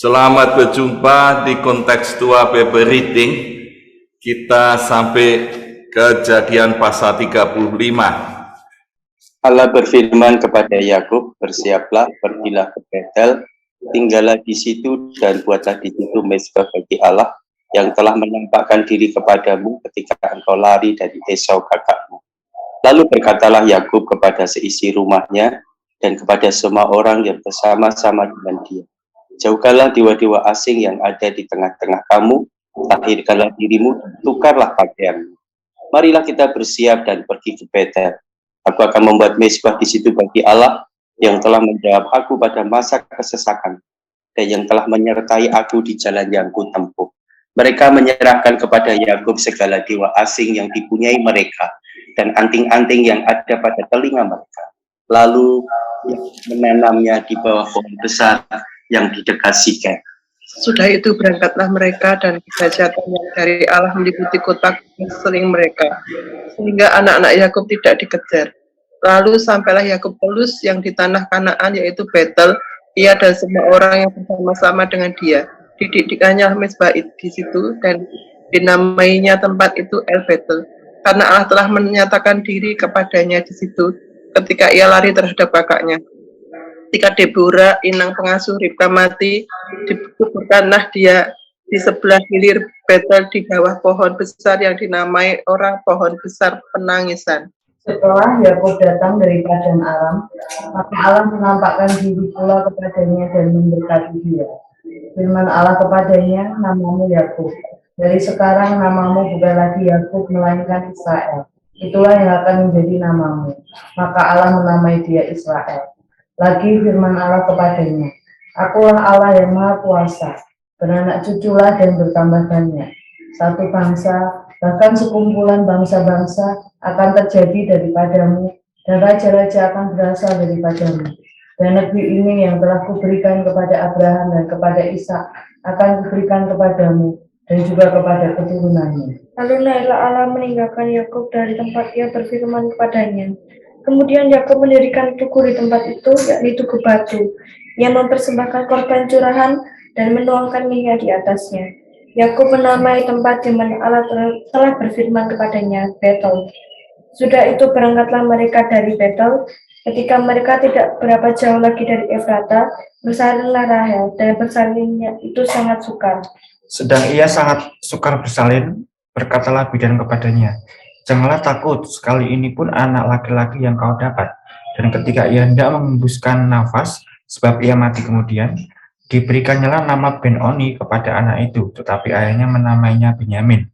Selamat berjumpa di Kontekstua Bible Reading. Kita sampai Kejadian pasal 35. Allah berfirman kepada Yakub, "Bersiaplah, pergilah ke Betel, tinggallah di situ dan buatlah di situ mezbah bagi Allah yang telah menampakkan diri kepadamu ketika engkau lari dari Esau kakakmu." Lalu berkatalah Yakub kepada seisi rumahnya dan kepada semua orang yang bersama-sama dengan dia, "Jauhkanlah dewa-dewa asing yang ada di tengah-tengah kamu, tahirkanlah dirimu, tukarlah pakaianmu. Marilah kita bersiap dan pergi ke Betel. Aku akan membuat mezbah di situ bagi Allah yang telah menjawab aku pada masa kesesakan dan yang telah menyertai aku di jalan yang kutempuh." Mereka menyerahkan kepada Yakub segala dewa asing yang dipunyai mereka dan anting-anting yang ada pada telinga mereka. Lalu menanamnya di bawah pohon besar yang di dekat Sikem. Sudah itu berangkatlah mereka dan kejahatan yang dari Allah meliputi kota seling mereka, sehingga anak-anak Yakub tidak dikejar. Lalu sampailah Yakub Pelus yang di tanah Kanaan, yaitu Betel, ia dan semua orang yang bersama-sama dengan dia. Didirikannya mezbah di situ dan dinamainya tempat itu El Betel, karena Allah telah menyatakan diri kepadanya di situ ketika ia lari terhadap kakaknya. Ketika Deborah, inang pengasuh Ribka mati, dikuburkanlah dia di sebelah hilir Betel di bawah pohon besar yang dinamai orang pohon besar penangisan. Setelah Yakub datang dari padang Aram, maka Allah menampakkan diri pula kepadanya dan memberkati dia. Firman Allah kepadanya, "Namamu Yakub. Dari sekarang namamu bukan lagi Yakub, melainkan Israel. Itulah yang akan menjadi namamu." Maka Allah menamai dia Israel. Lagi firman Allah kepadanya, "Akulah Allah yang Maha Kuasa, beranak cuculah dan bertambah banyak. Satu bangsa, bahkan sekumpulan bangsa-bangsa akan terjadi daripadamu, dan raja-raja akan berasal daripadamu. Dan negeri ini yang telah kuberikan kepada Abraham dan kepada Ishak akan kuberikan kepadamu dan juga kepada keturunannya." Lalu naiklah Allah meninggalkan Yakub dari tempat ia berfirman kepadanya. Kemudian Yakub mendirikan tugu di tempat itu, yakni Tugu Batu. Ia mempersembahkan korban curahan dan menuangkan minyak di atasnya. Yakub menamai tempat di mana Allah telah berfirman kepadanya Betel. Sudah itu berangkatlah mereka dari Betel. Ketika mereka tidak berapa jauh lagi dari Efrata, bersalinlah Rahel, dan bersalinnya itu sangat sukar. Sedang ia sangat sukar bersalin, berkatalah bidan kepadanya, "Janganlah takut, sekali ini pun anak laki-laki yang kau dapat." Dan ketika ia hendak mengembuskan nafas, sebab ia mati kemudian, diberikannya nama Ben-Oni kepada anak itu, tetapi ayahnya menamainya Benyamin.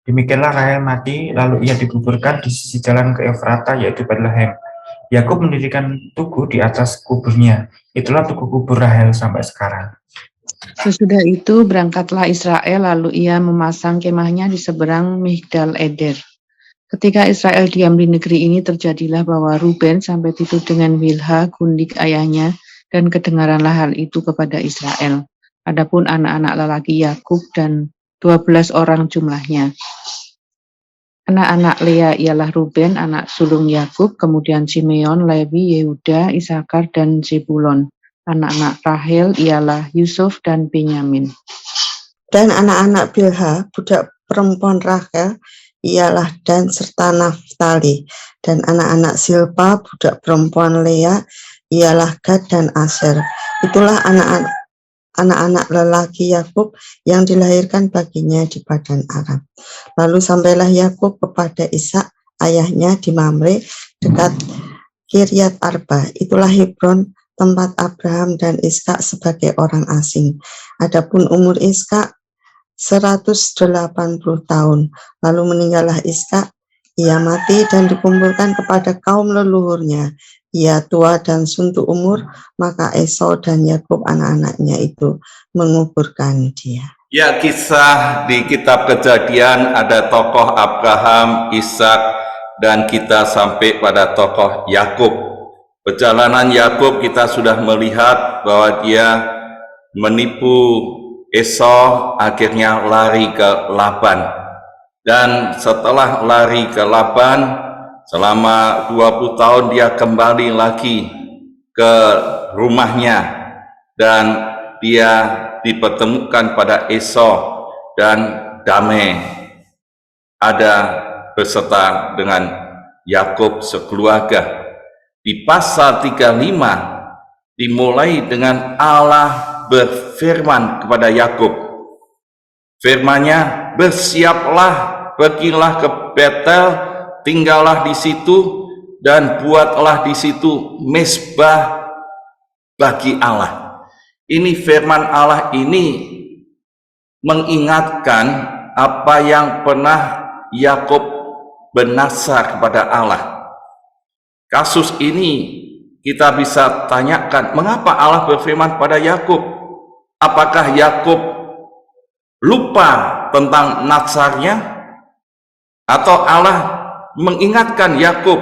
Demikianlah Rahel mati, lalu ia dikuburkan di sisi jalan ke Efrata, yaitu Bethlehem. Yakub mendirikan tugu di atas kuburnya. Itulah tugu kubur Rahel sampai sekarang. Sesudah itu berangkatlah Israel, lalu ia memasang kemahnya di seberang Migdal Eder. Ketika Israel diam di negeri ini, terjadilah bahwa Ruben sampai tidur dengan Bilha, gundik ayahnya, dan kedengaranlah hal itu kepada Israel. Adapun anak-anak lelaki Yakub dan 12 orang jumlahnya. Anak-anak Lea ialah Ruben, anak sulung Yakub, kemudian Simeon, Lewi, Yehuda, Isakar, dan Zebulon. Anak-anak Rahel ialah Yusuf dan Benyamin. Dan anak-anak Bilha, budak perempuan Rahel, ialah Dan serta Naftali. Dan anak-anak Silpa, budak perempuan Lea, ialah Gad dan Aser. Itulah anak-anak lelaki Yakub yang dilahirkan baginya di padang Aram. Lalu sampailah Yakub kepada Ishak ayahnya di Mamre dekat Kiryat Arba. Itulah Hebron, tempat Abraham dan Ishak sebagai orang asing. Adapun umur Ishak 180 tahun. Lalu meninggallah Ishak, ia mati dan dikumpulkan kepada kaum leluhurnya. Ia tua dan suntuk umur, maka Esau dan Yakub anak-anaknya itu menguburkan dia. Ya, kisah di kitab Kejadian ada tokoh Abraham, Ishak, dan kita sampai pada tokoh Yakub. Perjalanan Yakub kita sudah melihat bahwa dia menipu Esau, akhirnya lari ke Laban. Dan setelah lari ke Laban, selama 20 tahun dia kembali lagi ke rumahnya dan dia dipertemukan pada Esau dan damai ada beserta dengan Yakub sekeluarga. Di pasal 35 dimulai dengan Allah berfirman kepada Yakub. Firman-Nya, bersiaplah, pergilah ke Betel, tinggallah di situ dan buatlah di situ mezbah bagi Allah. Ini firman Allah ini mengingatkan apa yang pernah Yakub bernasar kepada Allah. Kasus ini kita bisa tanyakan, mengapa Allah berfirman pada Yakub? Apakah Yakub lupa tentang nasarnya? Atau Allah mengingatkan Yakub?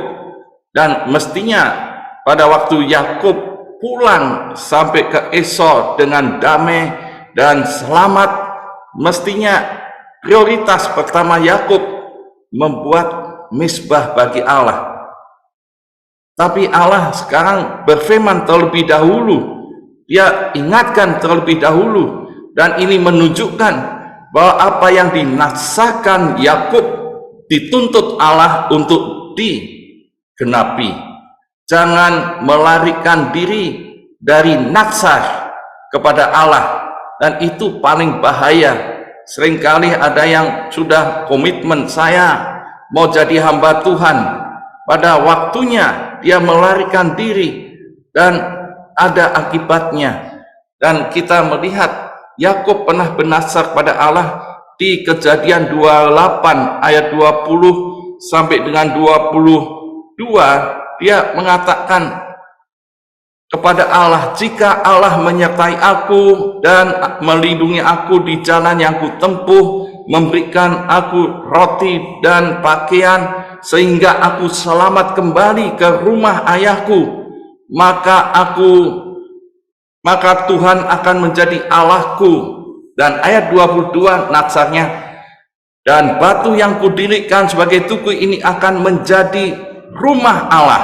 Dan mestinya pada waktu Yakub pulang sampai ke Esau dengan damai dan selamat, mestinya prioritas pertama Yakub membuat mezbah bagi Allah. Tapi Allah sekarang berfirman terlebih dahulu, dia ingatkan terlebih dahulu, dan ini menunjukkan bahwa apa yang dinasahkan Yakub dituntut Allah untuk digenapi. Jangan melarikan diri dari nasar kepada Allah, dan itu paling bahaya. Seringkali ada yang sudah komitmen, saya mau jadi hamba Tuhan, pada waktunya dia melarikan diri dan ada akibatnya. Dan kita melihat Yakub pernah bernasar pada Allah di Kejadian 28 ayat 20 sampai dengan 22. Dia mengatakan kepada Allah, jika Allah menyertai aku dan melindungi aku di jalan yang ku tempuh, memberikan aku roti dan pakaian sehingga aku selamat kembali ke rumah ayahku, maka Tuhan akan menjadi Allahku. Dan ayat 22 nasarnya, dan batu yang kudirikan sebagai tugu ini akan menjadi rumah Allah,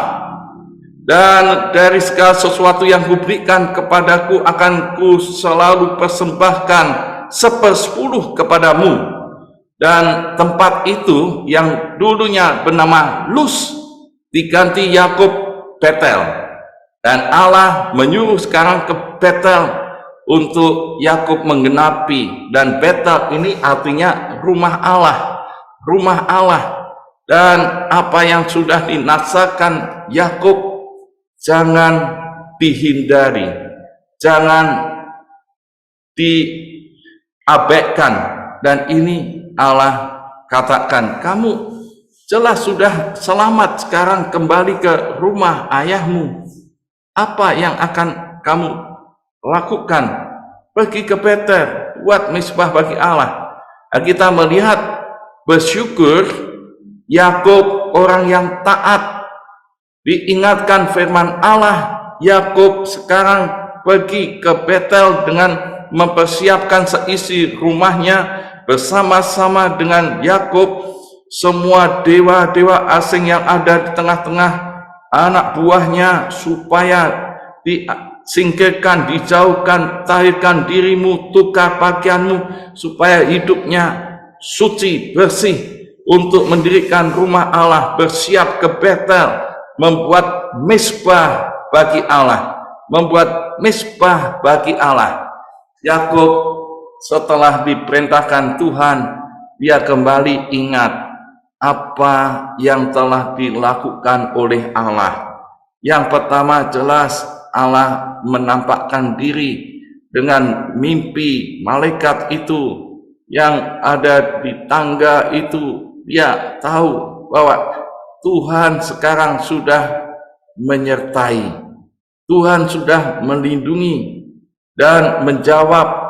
dan dari segala sesuatu yang kuberikan kepadaku akan ku selalu persembahkan 1/10 kepadamu. Dan tempat itu yang dulunya bernama Luz diganti Yakub Betel, dan Allah menyuruh sekarang ke Betel untuk Yakub menggenapi. Dan Betel ini artinya rumah Allah, rumah Allah. Dan apa yang sudah dinasahkan Yakub jangan dihindari, jangan diabaikan. Dan ini Allah katakan, kamu jelas sudah selamat sekarang kembali ke rumah ayahmu. Apa yang akan kamu lakukan? Pergi ke Betel, buat mezbah bagi Allah. Dan kita melihat bersyukur Yakub orang yang taat, diingatkan firman Allah. Yakub sekarang pergi ke Betel dengan mempersiapkan seisi rumahnya bersama-sama dengan Yakub. Semua dewa-dewa asing yang ada di tengah-tengah anak buahnya supaya disingkirkan, dijauhkan. Tahirkan dirimu, tukar pakaianmu supaya hidupnya suci, bersih, untuk mendirikan rumah Allah. Bersiap ke Betel, membuat mezbah bagi Allah, membuat mezbah bagi Allah. Yakub setelah diperintahkan Tuhan, dia kembali ingat apa yang telah dilakukan oleh Allah. Yang pertama, jelas Allah menampakkan diri dengan mimpi malaikat itu yang ada di tangga itu. Dia tahu bahwa Tuhan sekarang sudah menyertai, Tuhan sudah melindungi dan menjawab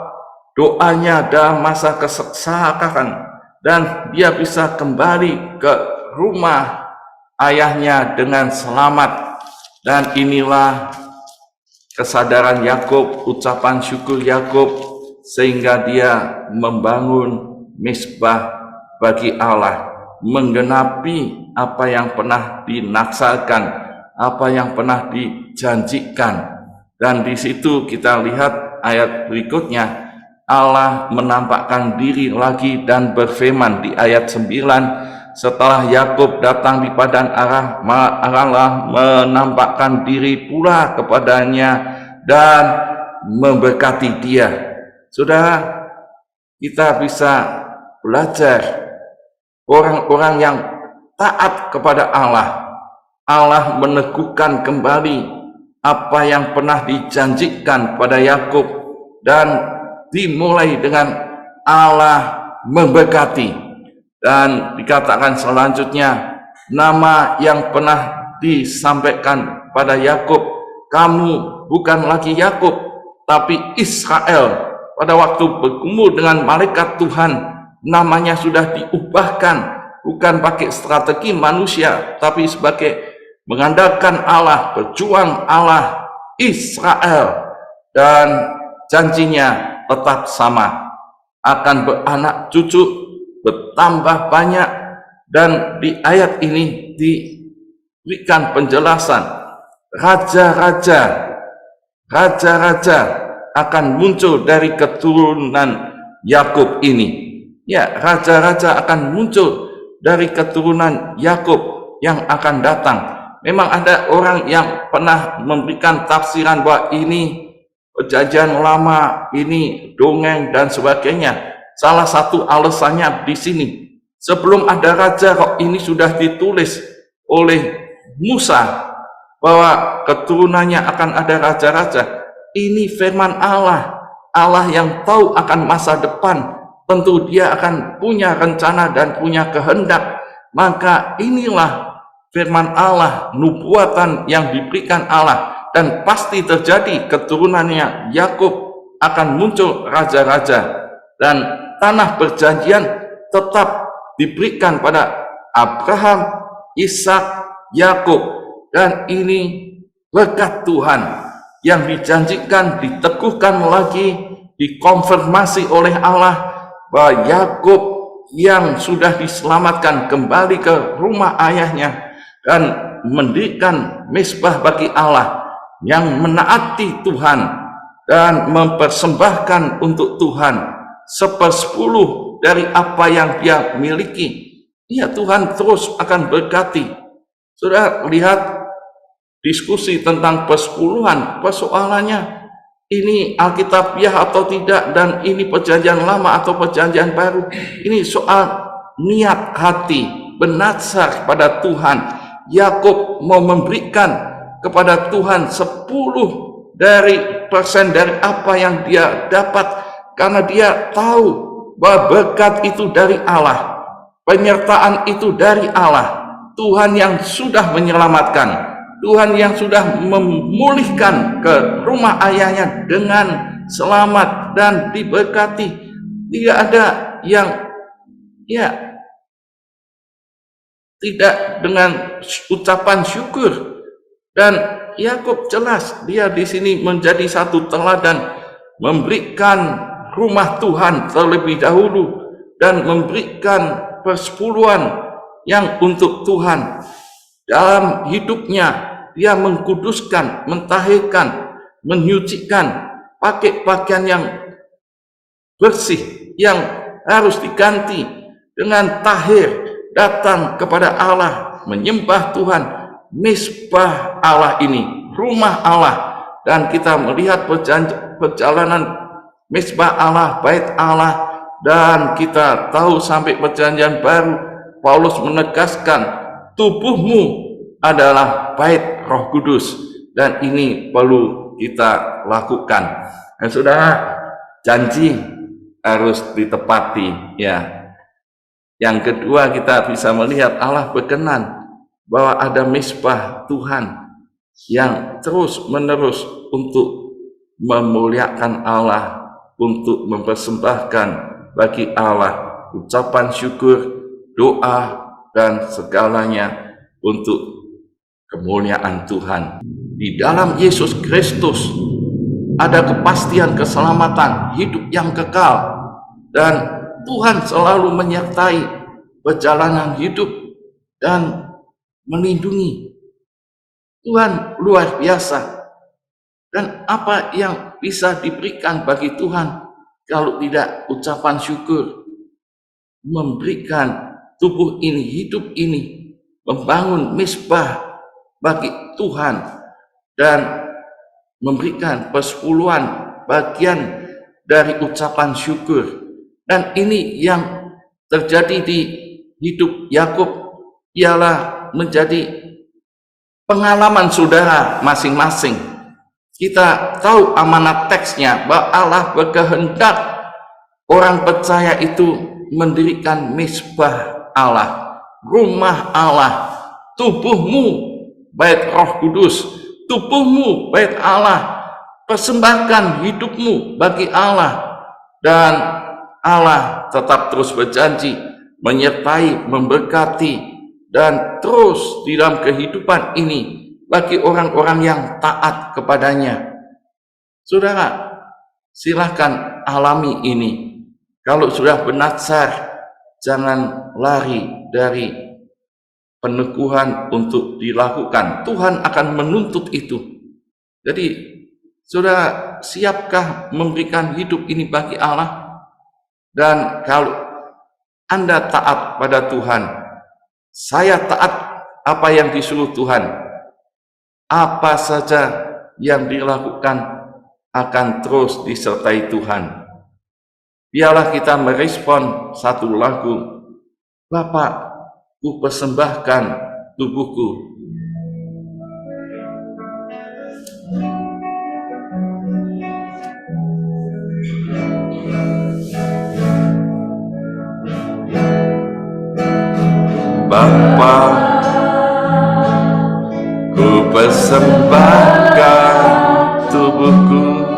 doanya dalam masa kesengsaraan, dan dia bisa kembali ke rumah ayahnya dengan selamat. Dan inilah kesadaran Yakub, ucapan syukur Yakub, sehingga dia membangun mezbah bagi Allah, menggenapi apa yang pernah dinasarkan, apa yang pernah dijanjikan. Dan di situ kita lihat ayat berikutnya, Allah menampakkan diri lagi dan berfirman di ayat 9, setelah Yakub datang di padang Arah, Allah menampakkan diri pula kepadanya dan memberkati dia. Saudara, kita bisa belajar orang-orang yang taat kepada Allah. Allah meneguhkan kembali apa yang pernah dijanjikan pada Yakub, dan dimulai dengan Allah memberkati. Dan dikatakan selanjutnya, nama yang pernah disampaikan pada Yakub, kamu bukan lagi Yakub tapi Israel. Pada waktu bertemu dengan malaikat Tuhan, namanya sudah diubahkan, bukan pakai strategi manusia, tapi sebagai mengandalkan Allah, berjuang Allah, Israel. Dan janjinya tetap sama, akan beranak cucu, bertambah banyak. Dan di ayat ini diberikan penjelasan, raja-raja akan muncul dari keturunan Yakub ini. Ya, raja-raja akan muncul dari keturunan Yakub yang akan datang. Memang ada orang yang pernah memberikan tafsiran bahwa ini perjanjian lama, ini dongeng dan sebagainya. Salah satu alasannya di sini, sebelum ada raja kok ini sudah ditulis oleh Musa bahwa keturunannya akan ada raja-raja. Ini firman Allah, Allah yang tahu akan masa depan. Tentu dia akan punya rencana dan punya kehendak. Maka inilah firman Allah, nubuatan yang diberikan Allah, dan pasti terjadi. Keturunannya Yakub akan muncul raja-raja, dan tanah perjanjian tetap diberikan pada Abraham, Ishak, Yakub. Dan ini berkat Tuhan yang dijanjikan, diteguhkan lagi, dikonfirmasi oleh Allah bahwa Yakub yang sudah diselamatkan kembali ke rumah ayahnya dan mendirikan mezbah bagi Allah, yang menaati Tuhan dan mempersembahkan untuk Tuhan 1/10 dari apa yang dia miliki. Ya, Tuhan terus akan berkati. Sudah lihat diskusi tentang persepuluhan, persoalannya ini Alkitabiah atau tidak, dan ini perjanjian lama atau perjanjian baru. Ini soal niat hati, bernazar kepada Tuhan. Yakub mau memberikan kepada Tuhan 10% dari apa yang dia dapat, karena dia tahu bahwa berkat itu dari Allah, penyertaan itu dari Allah. Tuhan yang sudah menyelamatkan, Tuhan yang sudah memulihkan ke rumah ayahnya dengan selamat dan diberkati. Tidak ada yang tidak dengan ucapan syukur. Dan Yakub jelas dia di sini menjadi satu teladan, memberikan rumah Tuhan terlebih dahulu dan memberikan persepuluhan yang untuk Tuhan. Dalam hidupnya dia mengkuduskan, mentahirkan, menyucikan, pakai pakaian yang bersih yang harus diganti dengan tahir, datang kepada Allah, menyembah Tuhan, mezbah Allah ini, rumah Allah. Dan kita melihat perjalanan mezbah Allah, bait Allah, dan kita tahu sampai perjanjian baru Paulus menegaskan tubuhmu adalah bait Roh Kudus, dan ini perlu kita lakukan. Dan saudara, janji harus ditepati, ya. Yang kedua, kita bisa melihat Allah berkenan bahwa ada mezbah Tuhan yang terus menerus untuk memuliakan Allah, untuk mempersembahkan bagi Allah ucapan syukur, doa, dan segalanya untuk kemuliaan Tuhan. Di dalam Yesus Kristus ada kepastian keselamatan, hidup yang kekal, dan Tuhan selalu menyertai perjalanan hidup dan melindungi. Tuhan luar biasa. Dan apa yang bisa diberikan bagi Tuhan kalau tidak ucapan syukur? Memberikan tubuh ini, hidup ini, membangun mezbah bagi Tuhan, dan memberikan persepuluhan bagian dari ucapan syukur. Dan ini yang terjadi di hidup Yakub, ialah menjadi pengalaman saudara masing-masing. Kita tahu amanat teksnya bahwa Allah berkehendak orang percaya itu mendirikan mezbah Allah, rumah Allah, tubuhmu bait Roh Kudus, tubuhmu bait Allah, persembahkan hidupmu bagi Allah. Dan Allah tetap terus berjanji menyertai, memberkati, dan terus di dalam kehidupan ini bagi orang-orang yang taat kepadanya. Saudara, silahkan alami ini. Kalau sudah bernazar, jangan lari dari peneguhan untuk dilakukan. Tuhan akan menuntut itu. Jadi, saudara siapkah memberikan hidup ini bagi Allah? Dan kalau Anda taat pada Tuhan, saya taat apa yang disuruh Tuhan, apa saja yang dilakukan akan terus disertai Tuhan. Biarlah kita merespon satu lagu, Bapa, ku persembahkan tubuhku. Bapa, ku persembahkan tubuhku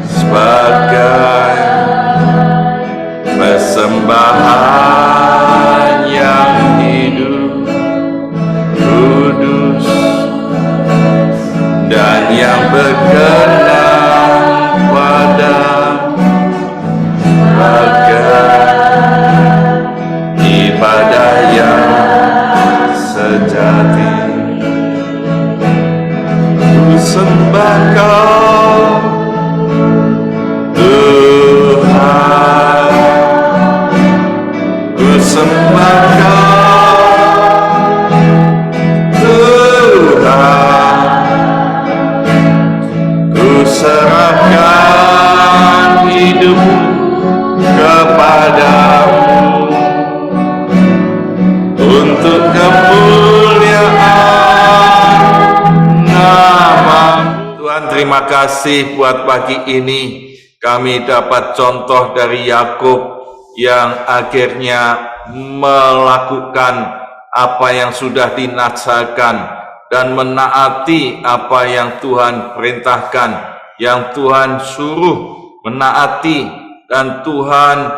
sebagai persembahan yang hidup, kudus, dan yang berkenan pada ibadah yang sejati. Ku sembah Kau Tuhan, ku sembah Kau Tuhan, ku serahkan hidupku kepadamu untuk kemuliaan nama-Mu. Tuhan, terima kasih buat pagi ini kami dapat contoh dari Yakub yang akhirnya melakukan apa yang sudah dinazarkan dan menaati apa yang Tuhan perintahkan, yang Tuhan suruh menaati, dan Tuhan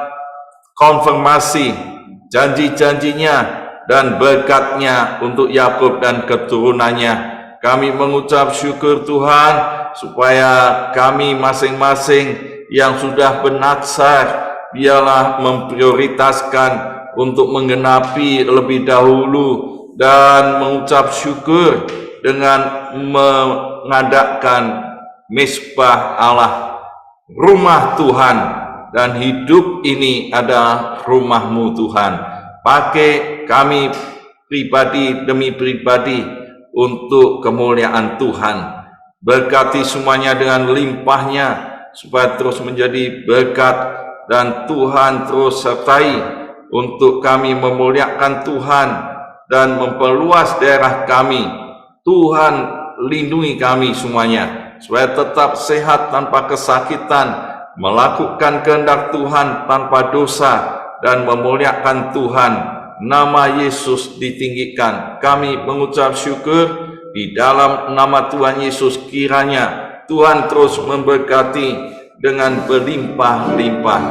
konfirmasi janji-janjinya dan berkatnya untuk Yakub dan keturunannya. Kami mengucap syukur Tuhan supaya kami masing-masing yang sudah bernazar biarlah memprioritaskan untuk menggenapi lebih dahulu dan mengucap syukur dengan mengadakan mezbah Allah, rumah Tuhan, dan hidup ini adalah rumah-Mu Tuhan. Pakai kami pribadi demi pribadi untuk kemuliaan Tuhan. Berkati semuanya dengan limpahnya supaya terus menjadi berkat, dan Tuhan terus sertai untuk kami memuliakan Tuhan dan memperluas daerah kami. Tuhan lindungi kami semuanya supaya tetap sehat tanpa kesakitan, melakukan kehendak Tuhan tanpa dosa, dan memuliakan Tuhan. Nama Yesus ditinggikan. Kami mengucap syukur di dalam nama Tuhan Yesus. Kiranya Tuhan terus memberkati dengan berlimpah-limpah.